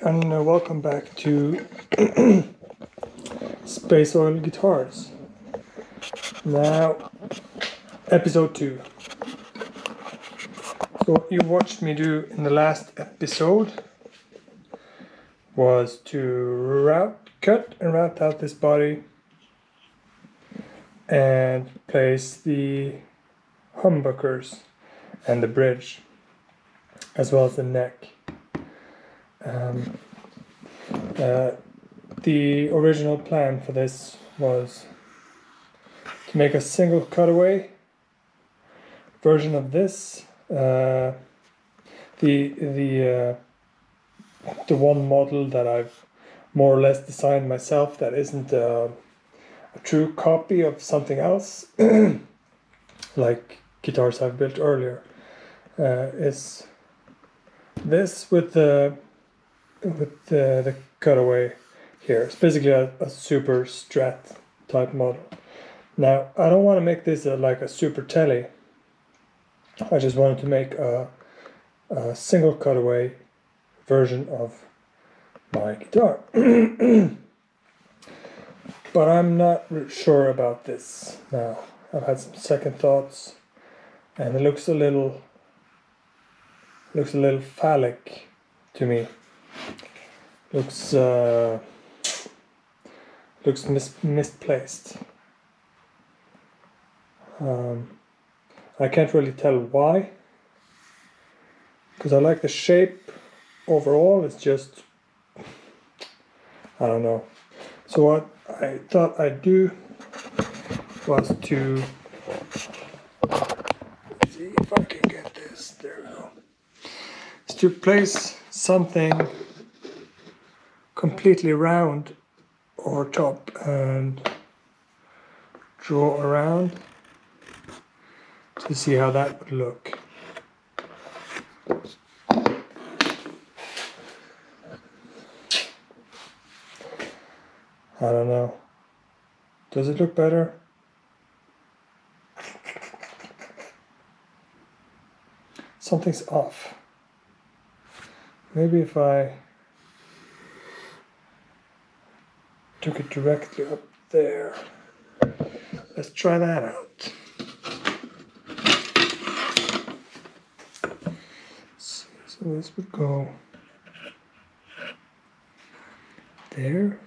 and welcome back to Space Oil Guitars. Now, episode 2. So what you watched me do in the last episode was to cut and route out this body and place the humbuckers and the bridge, as well as the neck. The original plan for this was to make a single cutaway version of this. The one model that I've more or less designed myself, that isn't a true copy of something else, like guitars I've built earlier, is this with the cutaway here. It's basically a super Strat type model. Now, I don't want to make this like a super telly. I just wanted to make a single cutaway version of my guitar. But I'm not sure about this now. I've had some second thoughts, and it looks a little phallic to me. Looks misplaced. I can't really tell why, because I like the shape overall. It's just, I don't know. So what I thought I'd do was to see if I can get this. There we go. Is to place something completely round over top and draw around to see how that would look. I don't know. Does it look better? Something's off. Maybe if I took it directly up there. Let's try that out. So this would go there.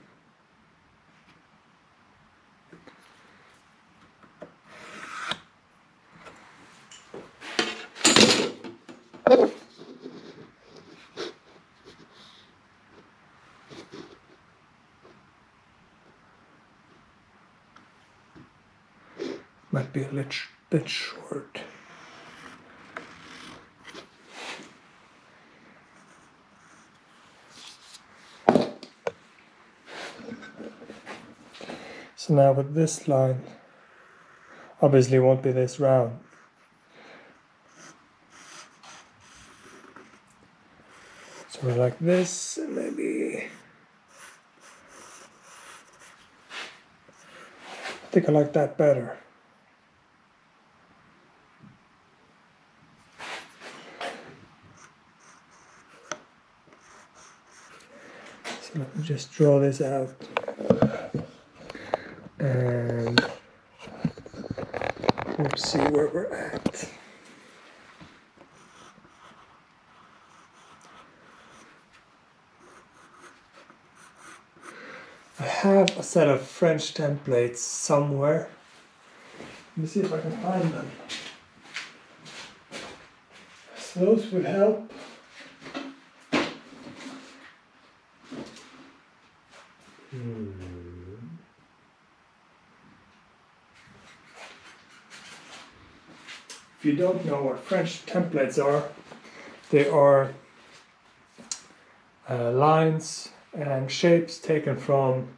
Might be a bit short. So now with this line, obviously it won't be this round. So we're like this, and maybe I think I like that better. So let me just draw this out, and we'll see where we're at. I have a set of French templates somewhere. Let me see if I can find them. So those would help. If you don't know what French templates are, they are lines and shapes taken from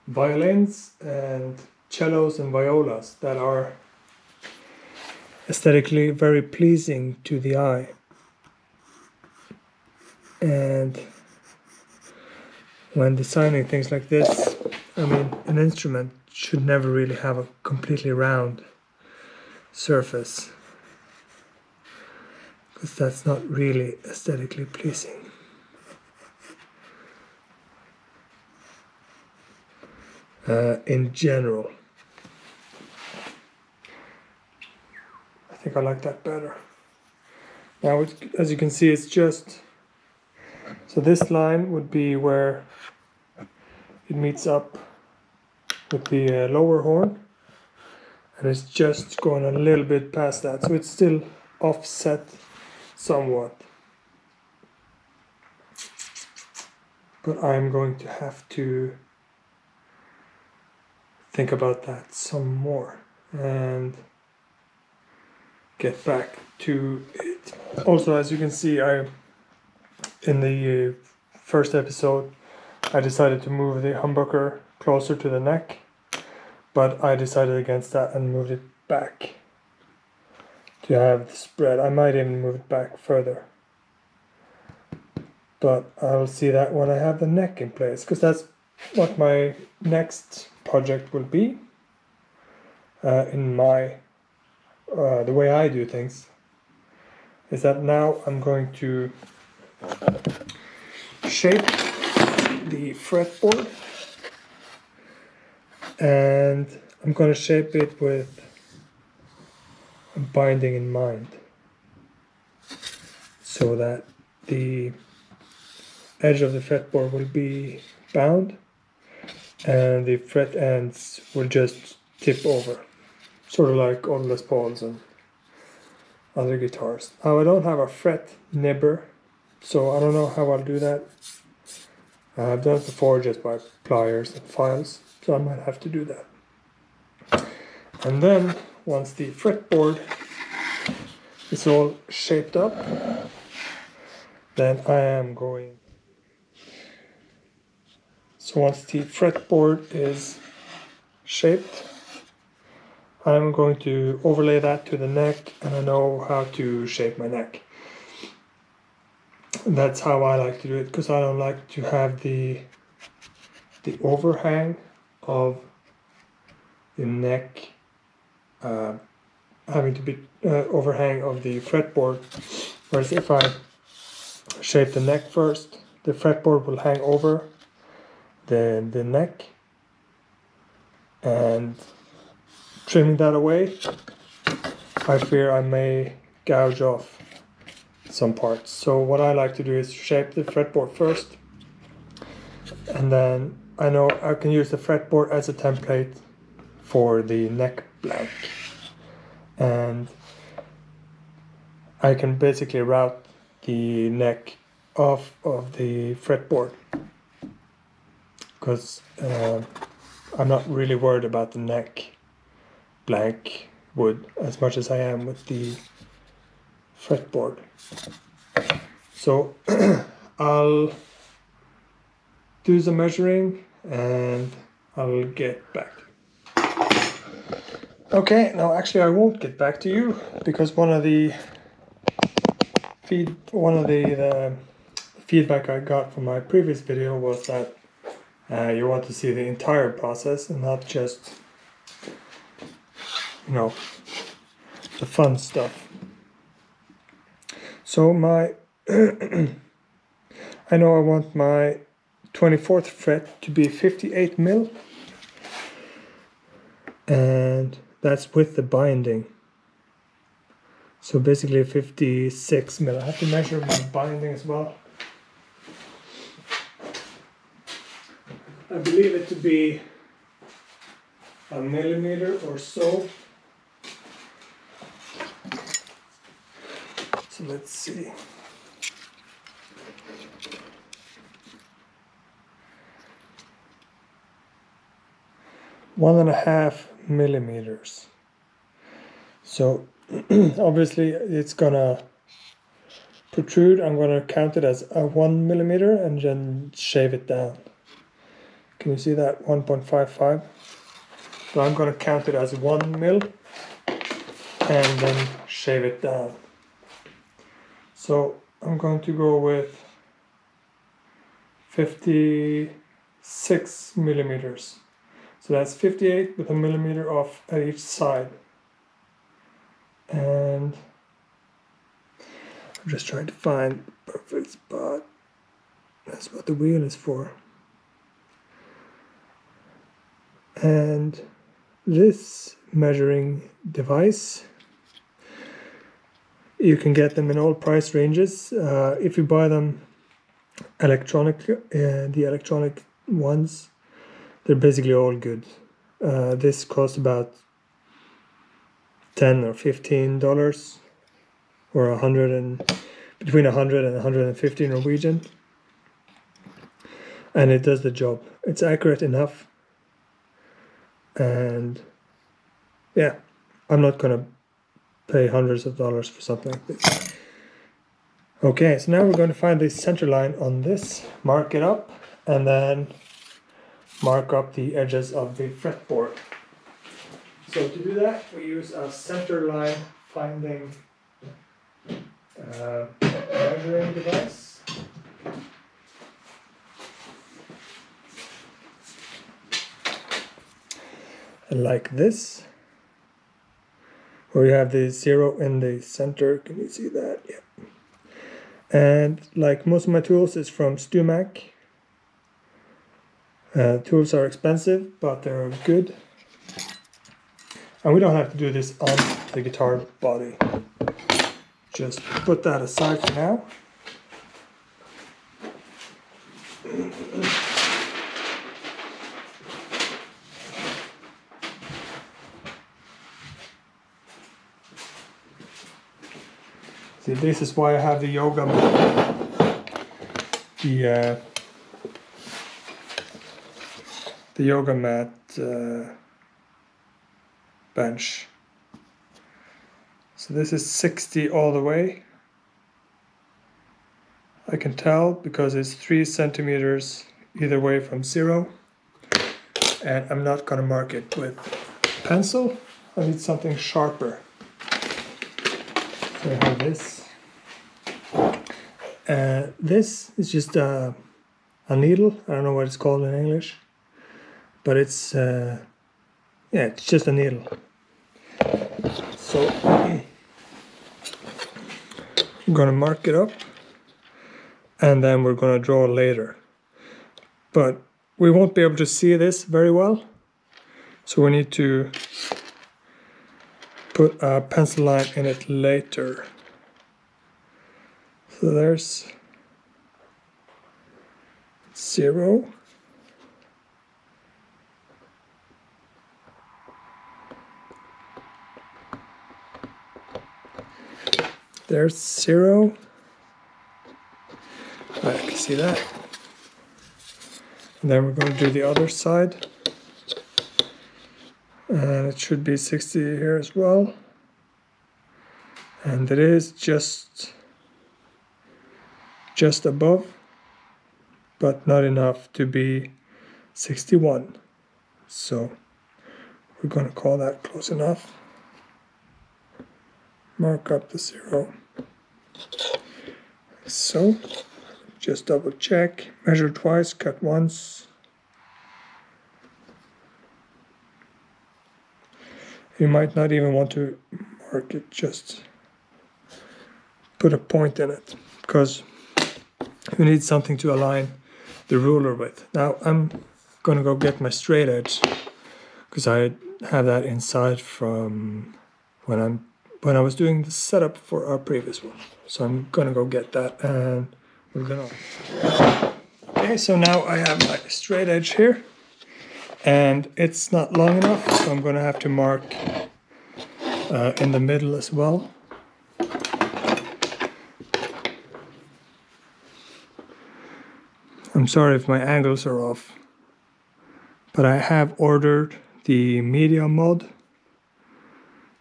violins and cellos and violas that are aesthetically very pleasing to the eye. And when designing things like this, I mean, an instrument should never really have a completely round surface, because that's not really aesthetically pleasing. in general. I think I like that better. Now, as you can see, it's just, so this line would be where it meets up with the lower horn, and it's just going a little bit past that, so it's still offset somewhat. But I'm going to have to think about that some more and get back to it. Also, as you can see, in the first episode I decided to move the humbucker closer to the neck, but I decided against that and moved it back to have the spread. I might even move it back further, but I'll see that when I have the neck in place, because that's what my next project will be. In my the way I do things is that now I'm going to shape the fretboard, and I'm going to shape it with a binding in mind, so that the edge of the fretboard will be bound and the fret ends will just tip over, sort of like on Les Pauls and other guitars. Now, I don't have a fret nibber, so I don't know how I'll do that. I've done it before just by pliers and files, so I might have to do that. And then once the fretboard is all shaped up, then I am going. So once the fretboard is shaped, I'm going to overlay that to the neck, and I know how to shape my neck. That's how I like to do it, because I don't like to have the overhang of the neck having to be overhang of the fretboard. Whereas if I shape the neck first, the fretboard will hang over the neck, and trimming that away, I fear I may gouge off some parts. So what I like to do is shape the fretboard first, and then I know I can use the fretboard as a template for the neck blank, and I can basically route the neck off of the fretboard, because I'm not really worried about the neck blank wood as much as I am with the fretboard. So I'll do some measuring and I'll get back. Okay, no, actually I won't get back to you, because one of the feedback I got from my previous video was that you want to see the entire process and not just, you know, the fun stuff. So my I know I want my 24th fret to be 58 mil, and that's with the binding. So basically 56 mil. I have to measure my binding as well. I believe it to be a millimeter or so. So let's see. One and a half millimeters. So obviously it's gonna protrude. I'm gonna count it as a 1 millimeter and then shave it down. Can you see that? 1.55. So I'm gonna count it as 1 mil and then shave it down. So I'm going to go with 56 millimeters. So that's 58 with a millimeter off at each side. And I'm just trying to find the perfect spot. That's what the wheel is for. And this measuring device, you can get them in all price ranges. If you buy them the electronic ones, they're basically all good. This costs about $10 or $15 or between 100 and 150 Norwegian, and it does the job. It's accurate enough, and yeah, I'm not gonna pay hundreds of dollars for something like this. Okay, so now we're going to find the center line on this, mark it up, and then mark up the edges of the fretboard. So to do that, we use a center line finding measuring device. And like this, where you have the 0 in the center. Can you see that? Yeah. And like most of my tools is from Stumac. Tools are expensive, but they're good. And we don't have to do this on the guitar body. Just put that aside for now. See, this is why I have the yoga mat. The yoga mat bench. So this is 60 all the way. I can tell because it's 3 centimeters either way from 0. And I'm not going to mark it with pencil. I need something sharper. So I have this. This is just a needle. I don't know what it's called in English, but it's yeah, it's just a needle. So I'm gonna mark it up, and then we're gonna draw later. But we won't be able to see this very well, so we need to put a pencil line in it later. So there's 0. There's 0. I can see that. And then we're going to do the other side. And it should be 60 here as well. And it is just above, but not enough to be 61. So we're going to call that close enough. Mark up the 0. So just double check, measure twice, cut once. You might not even want to mark it, just put a point in it, because you need something to align the ruler with. Now I'm gonna go get my straight edge, because I have that inside from when I was doing the setup for our previous one. So I'm gonna go get that, and we're gonna. Okay, so now I have my straight edge here, and it's not long enough, so I'm gonna have to mark in the middle as well. I'm sorry if my angles are off, but I have ordered the media mod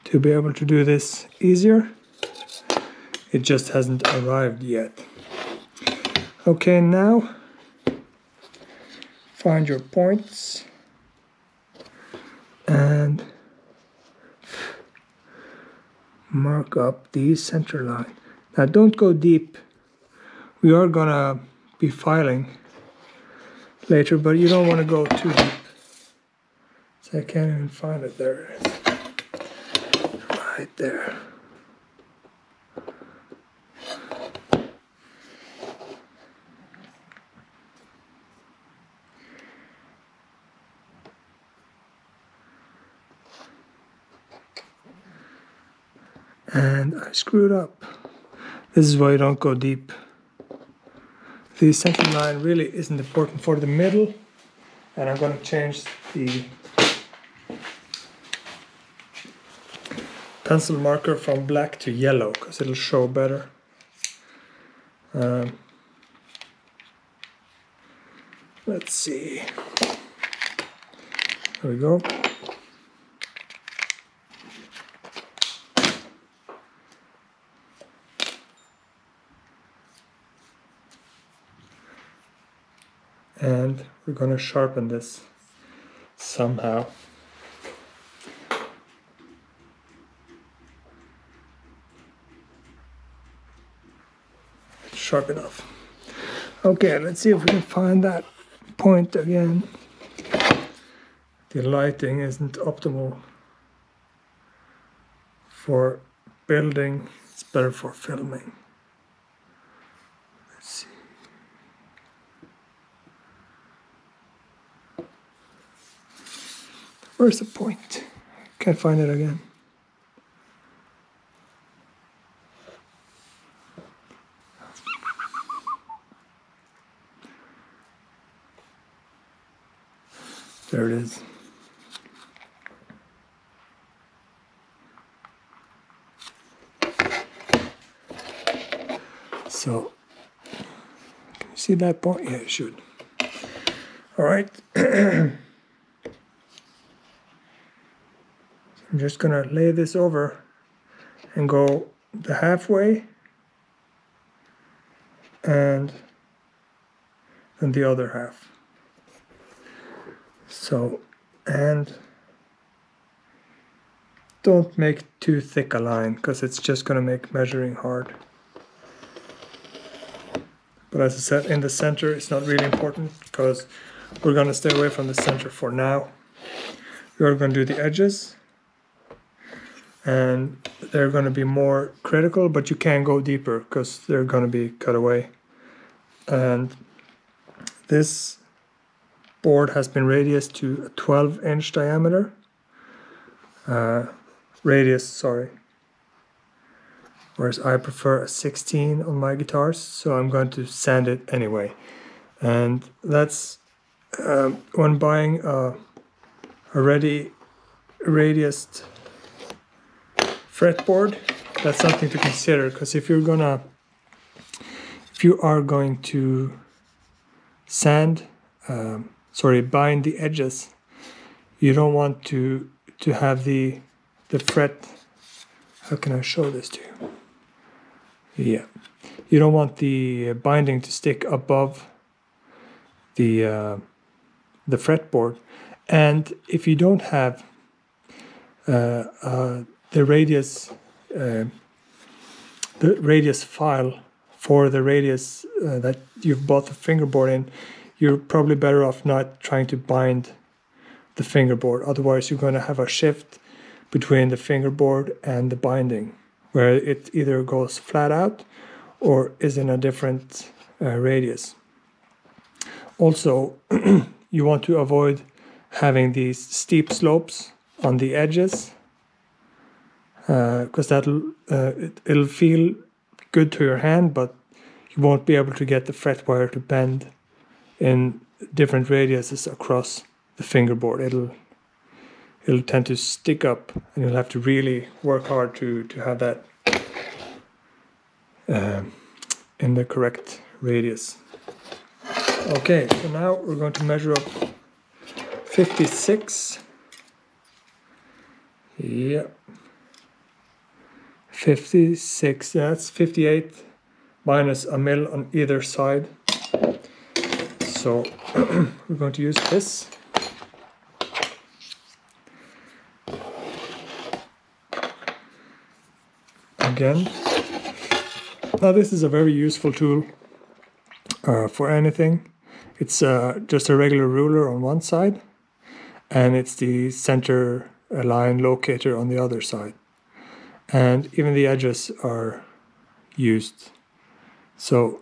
to be able to do this easier. It just hasn't arrived yet. Okay, now find your points and mark up the center line. Now don't go deep. We are gonna be filing later, but you don't want to go too deep. So I can't even find it. There it is. Right there. and I screwed up. This is why you don't go deep. The center line really isn't important for the middle, and I'm going to change the pencil marker from black to yellow because it'll show better. Let's see. There we go. And we're going to sharpen this somehow. Sharp enough. Okay, let's see if we can find that point again. The lighting isn't optimal for building, it's better for filming. Let's see. Where's the point? Can't find it again. There it is. So, can you see that point? Yeah, you should. All right. I'm just gonna lay this over and go the halfway and then the other half. So, and don't make too thick a line because it's just going to make measuring hard. But as I said, in the center it's not really important because we're going to stay away from the center for now. We're going to do the edges and they're going to be more critical, but you can go deeper because they're going to be cut away. And this board has been radiused to a 12-inch diameter. Whereas I prefer a 16 on my guitars, so I'm going to sand it anyway. And that's when buying a ready radiused fretboard, that's something to consider, because if you are going to bind the edges, you don't want to have the fret. How can I show this to you? Yeah, you don't want the binding to stick above the fretboard, and if you don't have the radius file for the radius that you've bought the fingerboard in, you're probably better off not trying to bind the fingerboard. Otherwise, you're going to have a shift between the fingerboard and the binding, where it either goes flat out or is in a different radius. Also, you want to avoid having these steep slopes on the edges, because it'll feel good to your hand, but you won't be able to get the fret wire to bend in different radiuses across the fingerboard. It'll tend to stick up, and you'll have to really work hard to have that in the correct radius. Okay, so now we're going to measure up 56. Yep. 56, that's 58 minus a mil on either side. So we're going to use this. Again. Now this is a very useful tool for anything. It's just a regular ruler on one side, and it's the center line locator on the other side. And even the edges are used. So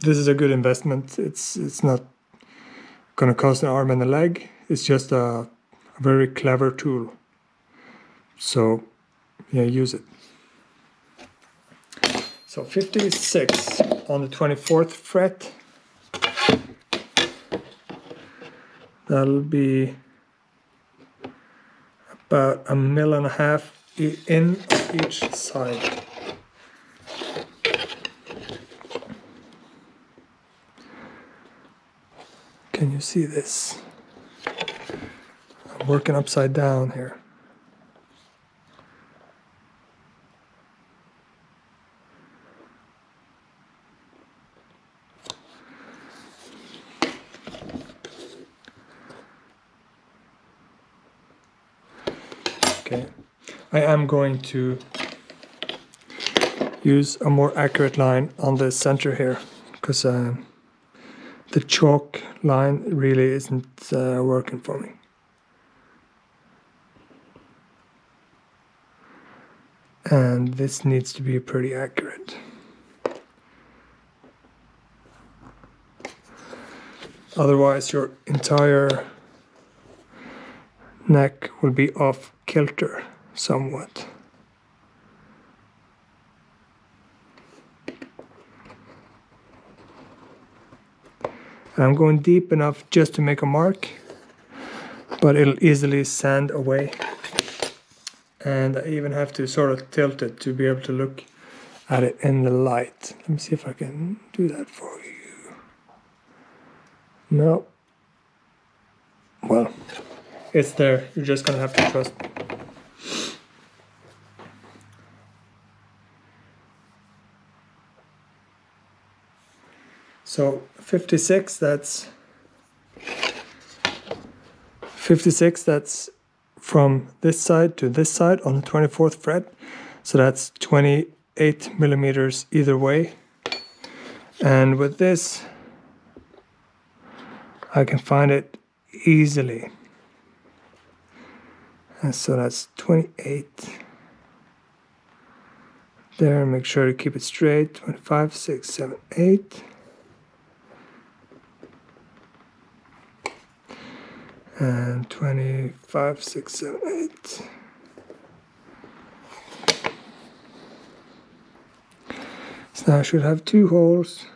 this is a good investment. It's not going to cost an arm and a leg. It's just a very clever tool. So use it. So 56 on the 24th fret. That'll be about 1.5 mil in each side. Can you see this? I'm working upside down here. Okay, I am going to use a more accurate line on the center here, because the chalk line really isn't working for me. And this needs to be pretty accurate. Otherwise your entire neck will be off kilter somewhat. And I'm going deep enough just to make a mark, but it'll easily sand away. And I even have to sort of tilt it to be able to look at it in the light. Let me see if I can do that for you. No. Well, it's there. You're just gonna have to trust me. So 56, that's from this side to this side on the 24th fret. So that's 28 millimeters either way. And with this, I can find it easily. And so that's 28. There, make sure to keep it straight. 25, 6, 7, 8. And 25, 6, 7, 8. So now I should have 2 holes.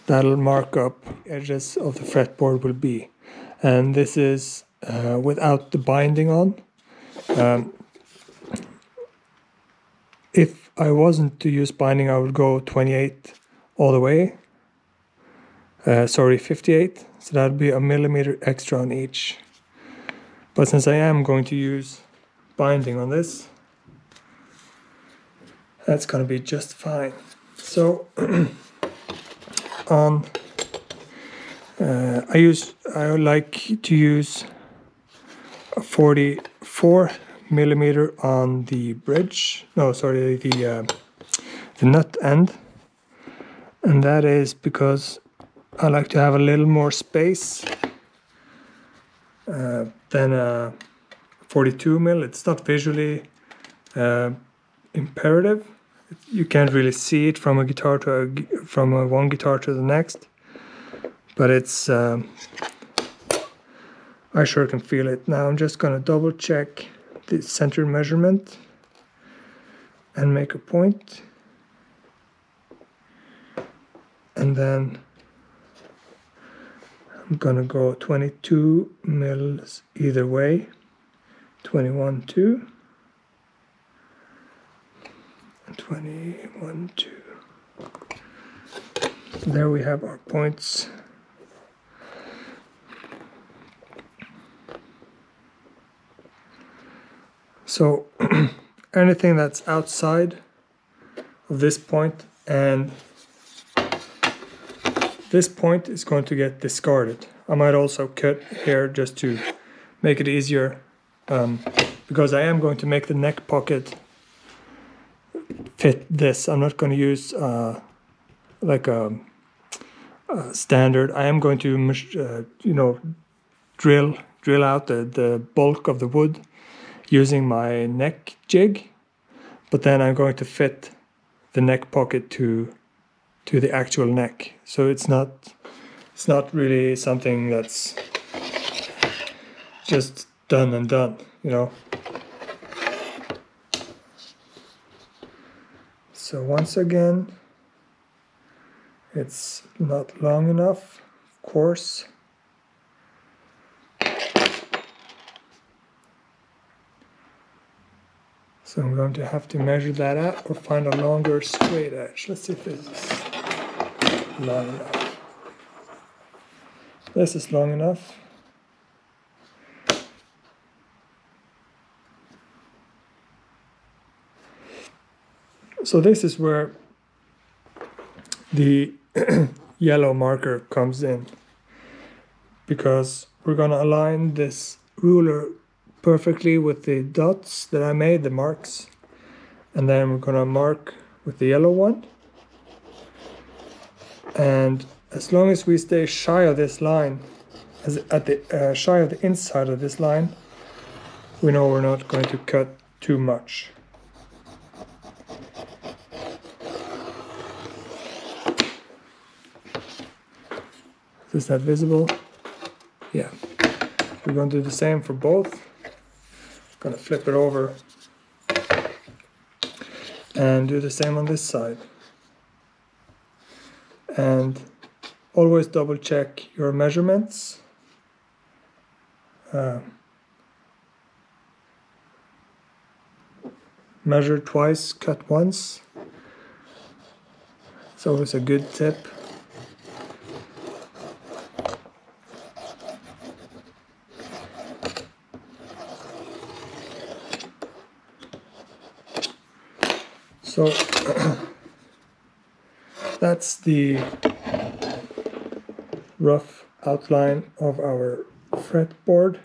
That'll mark up the edges of the fretboard will be. And this is without the binding on. If I wasn't to use binding, I would go 28 all the way. 58, so that would be 1 millimeter extra on each. But since I am going to use binding on this, that's going to be just fine. So I like to use a 44 millimeter on the bridge. No, sorry, the nut end, and that is because I like to have a little more space than a 42 mil. It's not visually imperative. You can't really see it from a guitar to from one guitar to the next, but it's I sure can feel it. Now I'm just gonna double check the center measurement and make a point, and then I'm gonna go 22 mils either way, 21, 2, and 21, 2. So there we have our points. So anything that's outside of this point and this point is going to get discarded. I might also cut here just to make it easier, because I am going to make the neck pocket fit this. I'm not going to use like a standard. I am going to drill out the bulk of the wood using my neck jig, but then I'm going to fit the neck pocket to the actual neck. So it's not really something that's just done and done, you know. So once again, it's not long enough, of course. So I'm going to have to measure that out or find a longer straight edge. Let's see if this is long enough. This is long enough. So this is where the yellow marker comes in, because we're going to align this ruler perfectly with the dots that I made, the marks, and then we're going to mark with the yellow one. And as long as we stay shy of this line, shy of the inside of this line, we know we're not going to cut too much. Is that visible? Yeah. We're going to do the same for both. Going to flip it over and do the same on this side. And always double check your measurements. Measure twice, cut once. It's always a good tip. So that's the rough outline of our fretboard.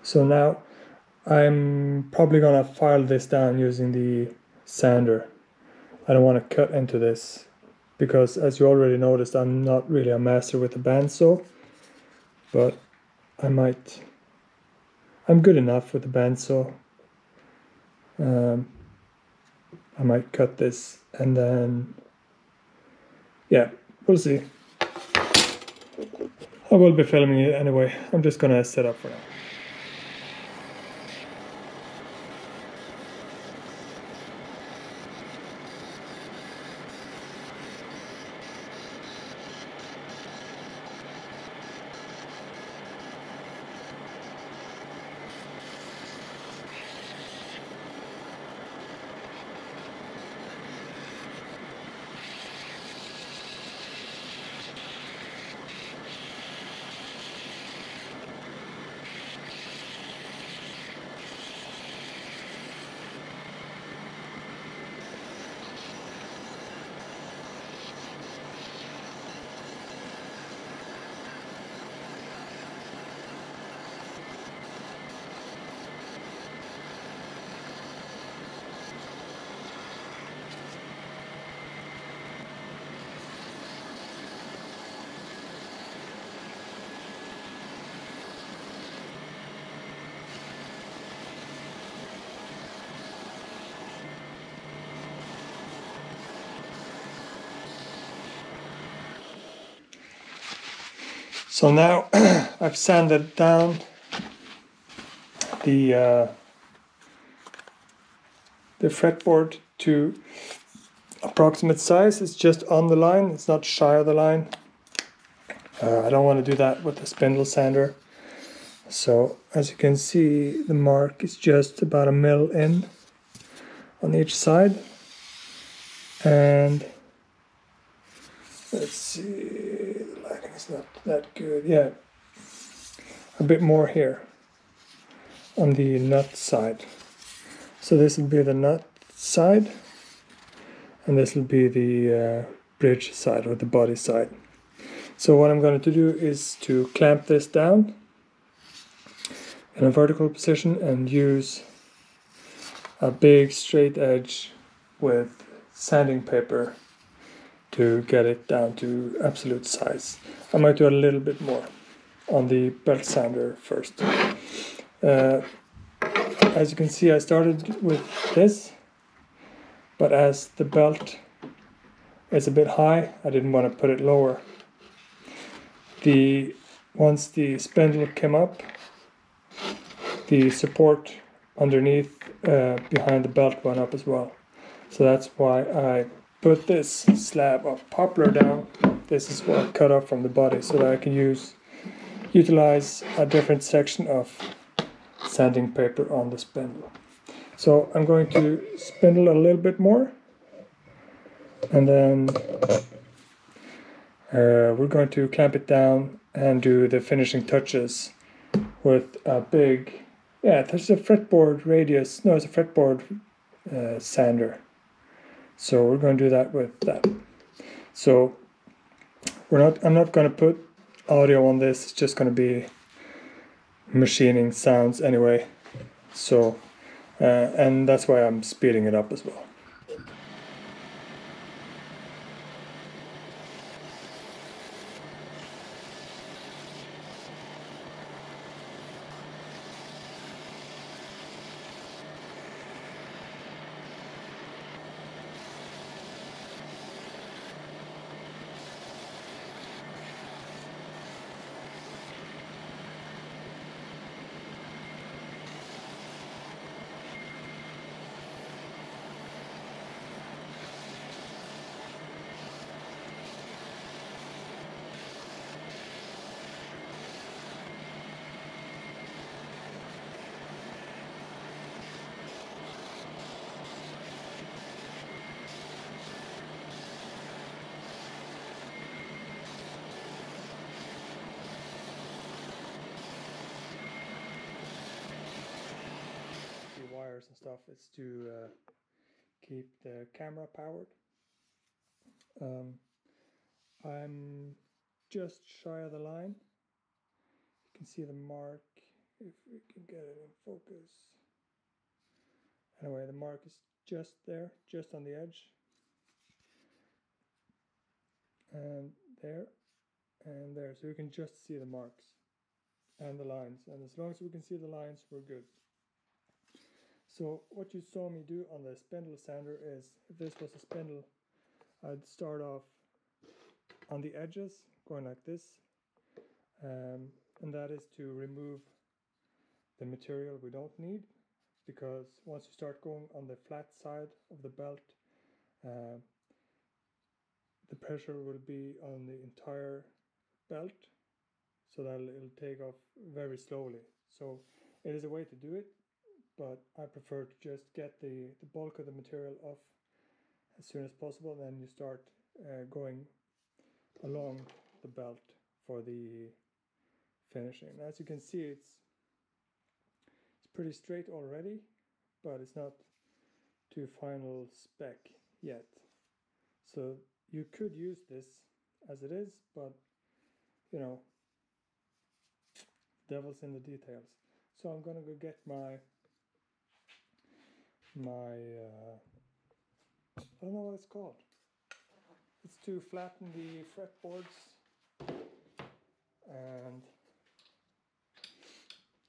So now I'm probably gonna file this down using the sander. I don't want to cut into this because, as you already noticed, I'm not really a master with the bandsaw, but I'm good enough with the bandsaw. I might cut this and then, yeah, we'll see. I will be filming it anyway. I'm just gonna set up for now. So now I've sanded down the fretboard to approximate size. It's just on the line, it's not shy of the line. I don't want to do that with the spindle sander. So as you can see, the mark is just about 1 mil in on each side. And let's see, the lighting is not that good. Yeah, a bit more here on the nut side. So this will be the nut side, and this will be the bridge side or the body side. So what I'm going to do is to clamp this down in a vertical position and use a big straight edge with sanding paper to get it down to absolute size. I might do a little bit more on the belt sander first. As you can see, I started with this, but as the belt is a bit high, I didn't want to put it lower. The once the spindle came up, the support underneath behind the belt went up as well. So that's why I put this slab of poplar down. This is what I cut off from the body so that I can utilize a different section of sanding paper on the spindle. So I'm going to spindle a little bit more, and then we're going to clamp it down and do the finishing touches with a big, there's a fretboard radius, no, it's a fretboard sander. So we're going to do that with that. So I'm not going to put audio on this, it's just going to be machining sounds anyway. So, and that's why I'm speeding it up as well. Wires and stuff, it's to keep the camera powered. I'm just shy of the line. You can see the mark if we can get it in focus. Anyway, the mark is just there, just on the edge, and there and there, so we can just see the marks and the lines, and as long as we can see the lines, we're good. So what you saw me do on the spindle sander is, if this was a spindle, I'd start off on the edges going like this, and that is to remove the material we don't need, because once you start going on the flat side of the belt, the pressure will be on the entire belt, so that it'll take off very slowly. So it is a way to do it, but I prefer to just get the bulk of the material off as soon as possible, and then you start going along the belt for the finishing. As you can see, it's pretty straight already, but it's not to final spec yet. So you could use this as it is, but you know, devil's in the details. So I'm gonna go get my I don't know what it's called. It's to flatten the fretboards, and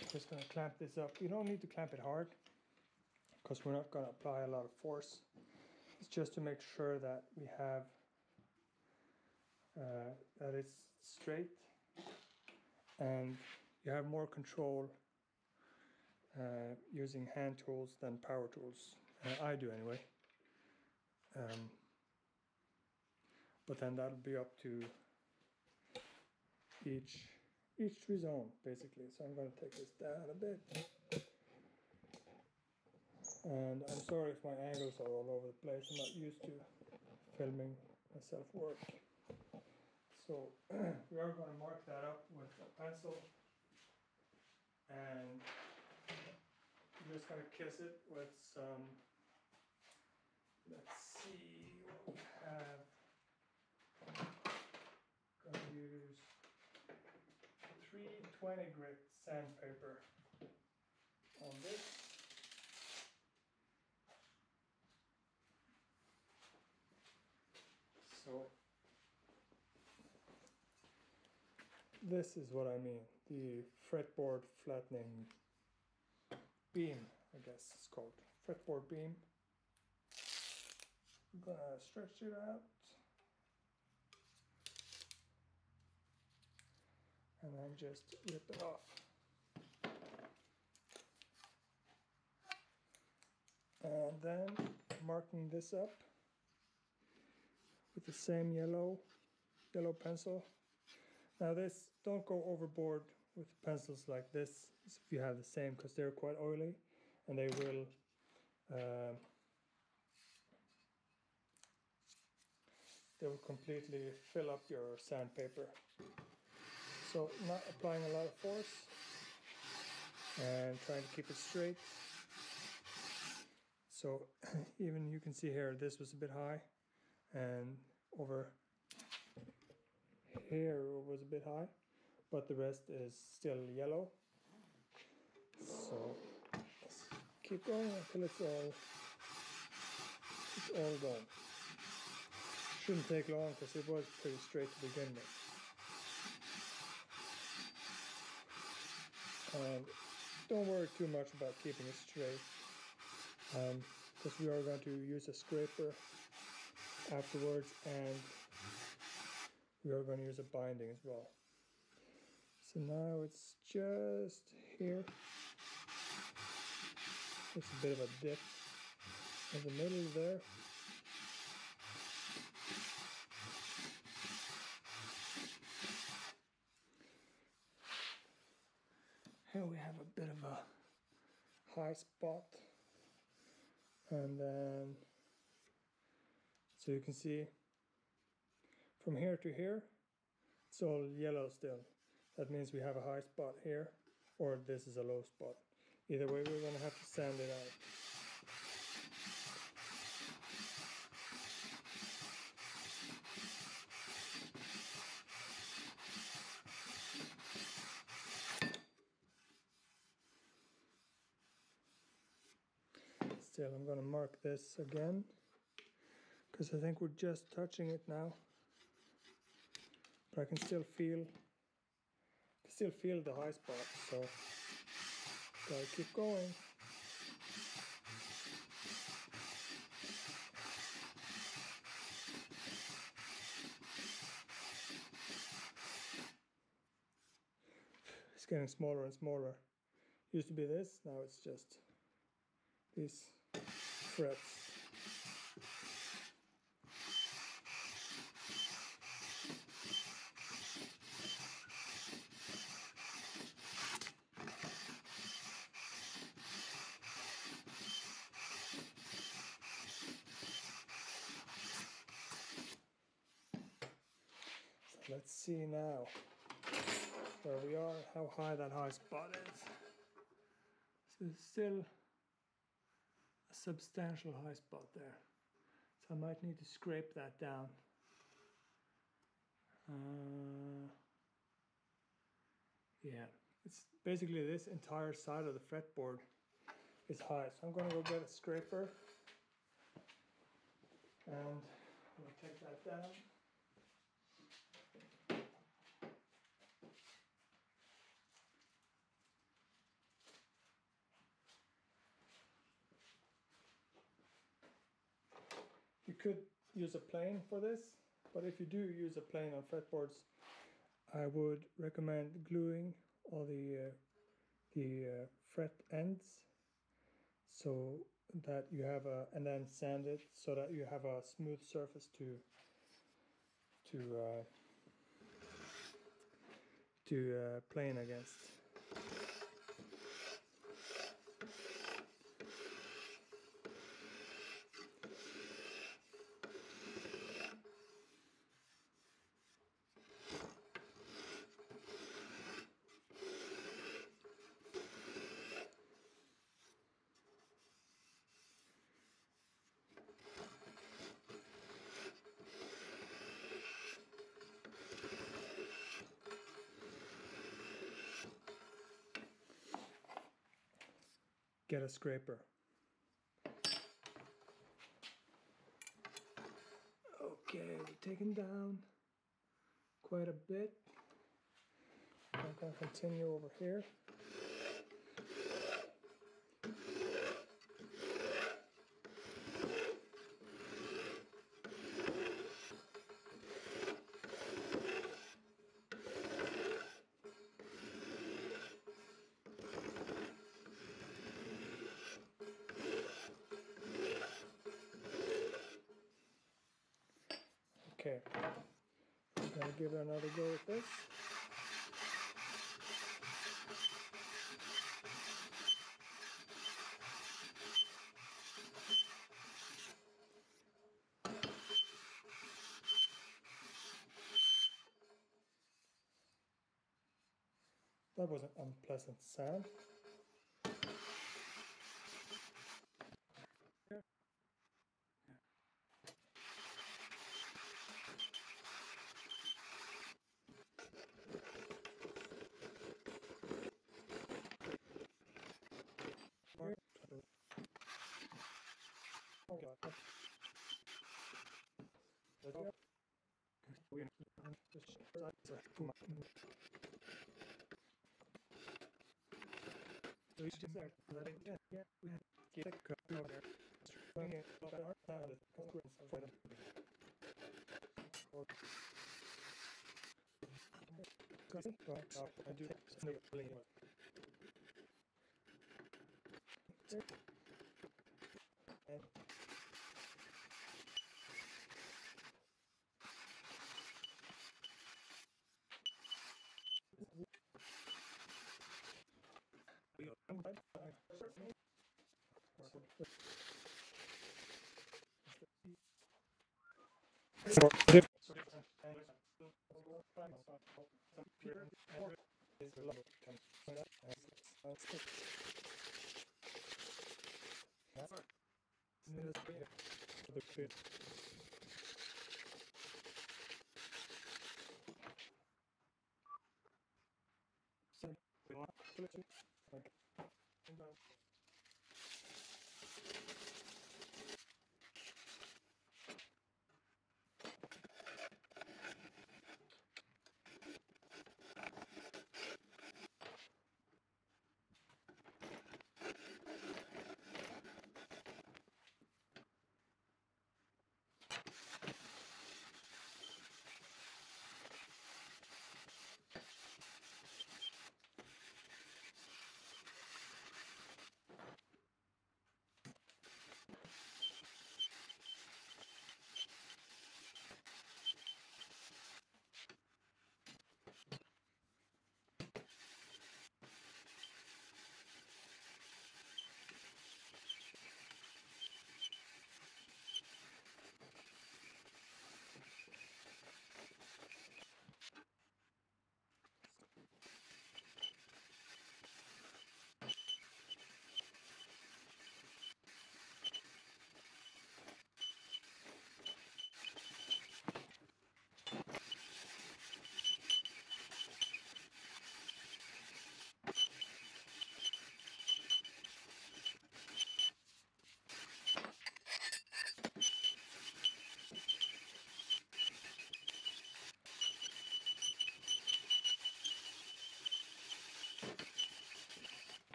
I'm just going to clamp this up. You don't need to clamp it hard, because we're not going to apply a lot of force. It's just to make sure that we have that it's straight, and you have more control using hand tools than power tools. I do anyway. But then that'll be up to each to his own, basically. So I'm going to take this down a bit, and I'm sorry if my angles are all over the place. I'm not used to filming myself work. So we are going to mark that up with a pencil, and I'm just going to kiss it with some, let's see what we have. I'm going to use 320 grit sandpaper on this. So this is what I mean, the fretboard flattening beam, I guess it's called, fretboard beam. I'm gonna stretch it out, and and just rip it off. And then marking this up with the same yellow pencil. Now this, don't go overboard with pencils like this if you have the same, because they're quite oily and they will completely fill up your sandpaper. So not applying a lot of force and trying to keep it straight. So even you can see here, this was a bit high, and over here was a bit high, but the rest is still yellow. So let's keep going until it's all done. Shouldn't take long because it was pretty straight to begin with. And don't worry too much about keeping it straight, because we are going to use a scraper afterwards, and we are going to use a binding as well. So now it's just here. It's a bit of a dip in the middle there. Here we have a bit of a high spot, and then so you can see from here to here it's all yellow still. That means we have a high spot here, or this is a low spot. Either way, we're going to have to sand it out. Still, I'm going to mark this again, because I think we're just touching it now. But I can still feel the high spot, so gotta keep going. It's getting smaller and smaller. Used to be this, now it's just these frets. So let's see now where we are, how high that high spot is. So it's still a substantial high spot there. So I might need to scrape that down. Yeah, it's basically this entire side of the fretboard is high. So I'm going to go get a scraper and I'm going to take that down. You could use a plane for this, but if you do use a plane on fretboards, I would recommend gluing all the fret ends so that you have and then sand it so that you have a smooth surface to plane against. Get a scraper. Okay, we're taking down quite a bit. I'm going to continue over here. Okay, I'm gonna give it another go with this. That was an unpleasant sound.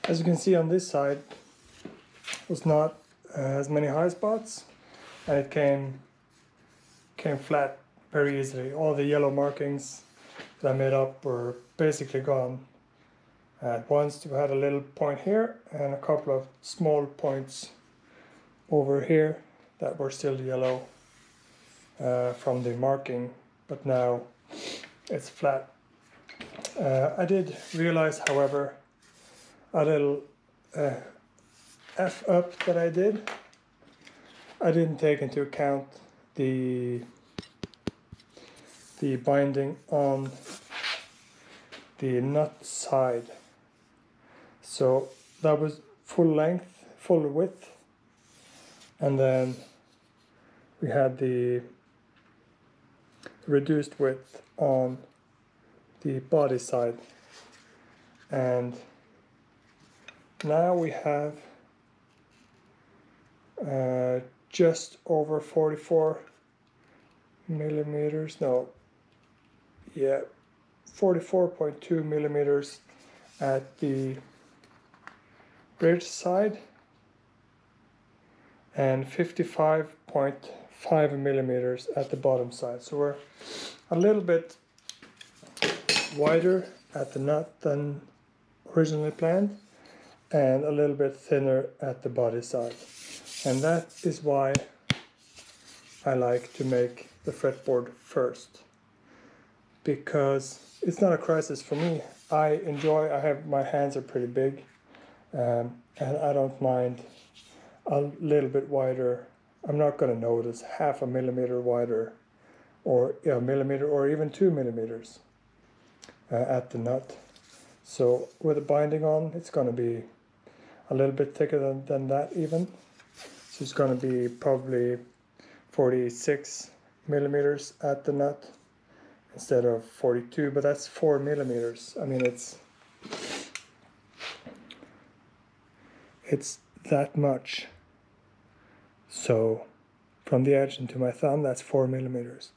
As you can see on this side, was not as many high spots, and it came flat very easily. All the yellow markings that I made up were basically gone at once. We had a little point here and a couple of small points over here that were still yellow from the marking, but now it's flat. I did realize, however, a little F up that I did. I didn't take into account the binding on the nut side. So that was full length, full width, and then we had the reduced width on the body side. And now we have just over 44 millimeters, no, yeah, 44.2 millimeters at the bridge side and 55.5 millimeters at the bottom side. So we're a little bit wider at the nut than originally planned and a little bit thinner at the body side. And that is why I like to make the fretboard first, because it's not a crisis for me. I have my hands are pretty big, and I don't mind a little bit wider. I'm not going to notice half a millimeter wider, or a millimeter, or even 2 millimeters at the nut. So with the binding on, it's going to be a little bit thicker than that even. So it's going to be probably 46 millimeters at the nut instead of 42, but that's 4 millimeters. I mean, it's that much. So from the edge into my thumb, that's 4 millimeters.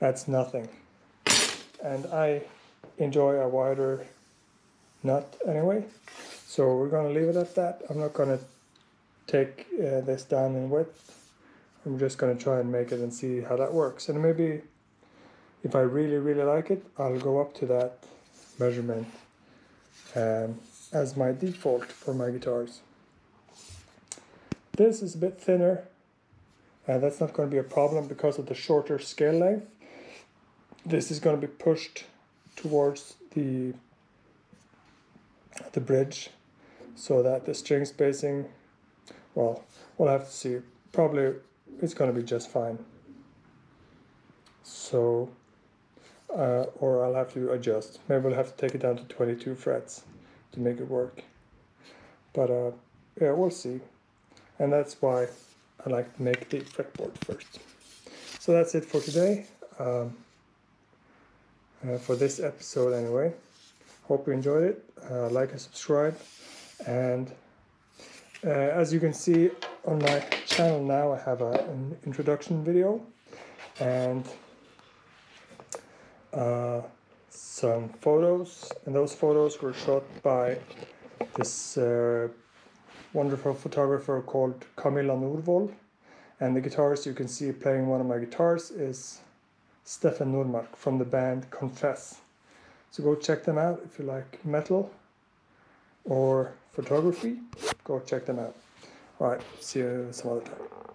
That's nothing. And I enjoy a wider nut anyway. So we're going to leave it at that. I'm not going to take this down in width. I'm just going to try and make it and see how that works. And maybe if I really, really like it, I'll go up to that measurement as my default for my guitars. This is a bit thinner. That's not going to be a problem because of the shorter scale length. This is going to be pushed towards the bridge so that the string spacing, well, we'll have to see. Probably it's going to be just fine. So, or I'll have to adjust. Maybe we'll have to take it down to 22 frets to make it work. But yeah, we'll see. And that's why I like to make the fretboard first. So that's it for today. For this episode anyway. Hope you enjoyed it. Like and subscribe. And as you can see on my channel now, I have an introduction video and some photos. And those photos were shot by this wonderful photographer called Camilla Norvoll. And the guitarist you can see playing one of my guitars is Stefan Nordmark from the band Confess. So go check them out if you like metal or photography. Go check them out. Alright, see you some other time.